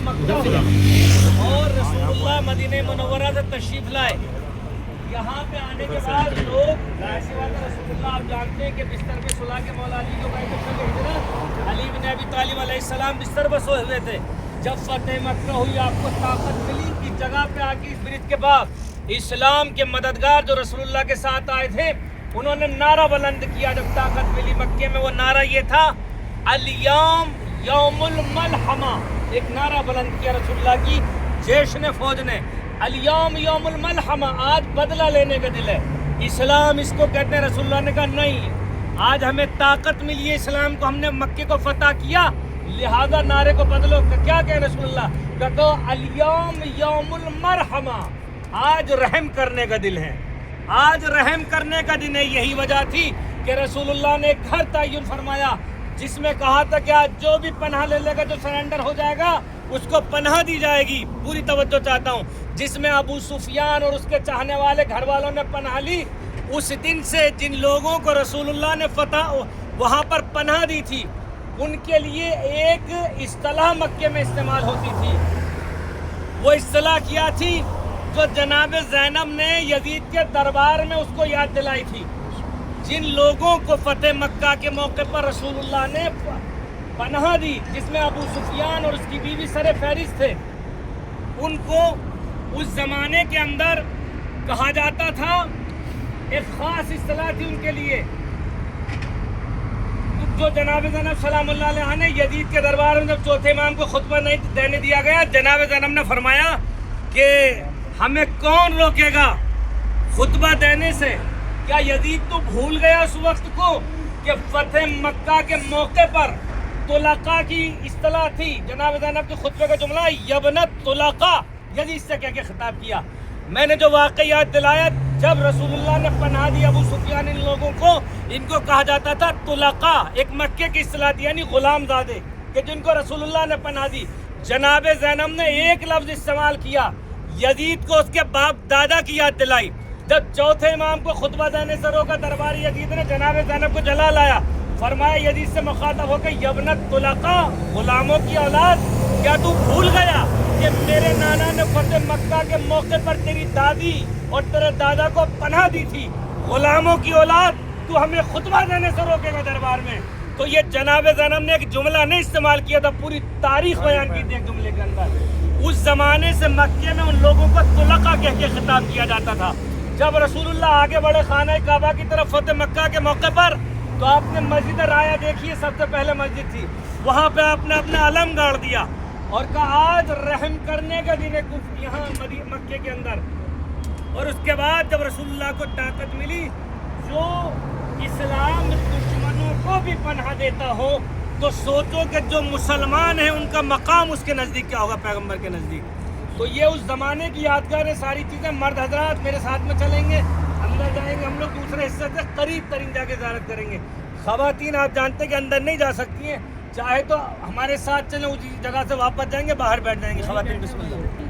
मक्का हुआ और रसूलुल्लाह मदीने मुनव्वरा से तशरीफ लाए। यहाँ पे आने के बाद लोग रसूलुल्लाह आप जानते हैं कि बिस्तर पे सुला के मौला अली को अली बिन अबी तालिब अलैहिस्सलाम बिस्तर पर सोए हुए थे। जब फतेह मक्का हुई आपको ताकत मिली कि जगह पे आके इस ब्रिज के बाद इस्लाम के मददगार जो रसूलुल्लाह के साथ आए थे उन्होंने नारा बुलंद किया। जब ताकत मिली मक्के में वो नारा ये था अल-यौम यौमुल मलहमा। एक नारा बुलंद किया रसूलुल्लाह की जैश ने, फौज ने, अल-यौम यौमुल मलहमा, आज बदला लेने का दिन है। इस्लाम इसको कहते हैं। रसूलुल्लाह ने कहा नहीं, आज हमें ताकत मिली है, इस्लाम को हमने मक्के को फतह किया, लिहाजा नारे को बदलो। क्या कहे रसूलुल्लाह? कहो अल-यौम यौमुल मरहमा, आज रहम करने का दिन है, आज रहम करने का दिन है। यही वजह थी कि रसूलुल्लाह ने एक घर तय्युन फरमाया जिसमें कहा था कि आज जो भी पनाह ले लेगा, जो सरेंडर हो जाएगा, उसको पनाह दी जाएगी। पूरी तवज्जो चाहता हूँ। जिसमें अबू सुफियान और उसके चाहने वाले घर वालों ने पनाह ली, उस दिन से जिन लोगों को रसूलुल्लाह ने फतह वहाँ पर पनाह दी थी उनके लिए एक इस्तिलाह मक्के में इस्तेमाल होती थी। वो इस्तिलाह क्या थी? जो जनाब ज़ैनब ने यजीद के दरबार में उसको याद दिलाई थी। जिन लोगों को फतेह मक्का के मौके पर रसूलुल्लाह ने पनाह दी, जिसमें अबू सुफियान और उसकी बीवी सरे फहरिस्त थे, उनको उस ज़माने के अंदर कहा जाता था, एक ख़ास इस्तिलाह थी उनके लिए। जो जनाब ज़ैनब सलामुल्लाह अलैहा ने यजीद के दरबार में जब चौथे इमाम को खुतबा नहीं देने दिया गया, जनाब ज़ैनब ने फरमाया कि हमें कौन रोकेगा खुतबा देने से? क्या यजीद तो भूल गया उस वक्त को कि फतेह मक्का के मौके पर तुलका की इस्तिलाह थी? जनाब ज़ैनब के खुतबे का जुमला यबनत तुलका, यजीद से कह के खिताब किया। मैंने जो वाक़या याद दिलाया, जब रसूलुल्लाह ने पनाह दी अबू सुफियान इन लोगों को, इनको कहा जाता था तुलका, एक मक्के की इस्तिलाह थी, यानी गुलामज़ादे कि जिनको रसूलुल्लाह ने पनाह दी। जनाब ज़ैनब ने एक लफ्ज़ इस्तेमाल किया, यजीद को उसके बाप दादा की याद दिलाई। जब चौथे इमाम को खुतबा देने से रोका, दरबारी यजीद ने जनाब ज़ैनब को जला लाया। फरमाया यजीद से मुखातब होकर, यबनत तुलका, गुलामों की औलाद, क्या तू भूल गया कि मेरे नाना ने फतेह मक्का के मौके पर तेरी दादी और तेरे दादा को पनाह दी थी? गुलामों की औलाद, तू हमें खुतबा देने से रोकेगा दरबार में? तो ये जनाब ज़ैनब ने एक जुमला नहीं इस्तेमाल किया था, पूरी तारीख बयान की थी एक जुमले के अंदर। उस ज़माने से मक्के में उन लोगों को तुलका कह के खिताब किया जाता था। जब रसूलुल्लाह आगे बढ़े खाना काबा की तरफ फतेह मक्का के मौके पर, तो आपने मस्जिद राया देखी, सबसे पहले मस्जिद थी, वहाँ पे आपने अपना अलम गाड़ दिया और कहा आज रहम करने का दिन है यहाँ मक्के के अंदर। और उसके बाद जब रसूलुल्लाह को ताकत मिली, जो इस्लाम दुश्मनों को भी पनाह देता हो, तो सोचो कि जो मुसलमान हैं उनका मकाम उसके नज़दीक क्या होगा, पैगंबर के नज़दीक। तो ये उस ज़माने की यादगार है सारी चीज़ें। मर्द हजरात मेरे साथ में चलेंगे, अंदर जाएंगे, हम लोग दूसरे हिस्से से करीब तरीन जाके ज़ियारत करेंगे। ख़वातीन आप जानते हैं कि अंदर नहीं जा सकती हैं, चाहे तो हमारे साथ चलें, उस जगह से वापस जाएंगे, बाहर बैठ जाएंगे। ख़वातीन बिस्मिल्लाह।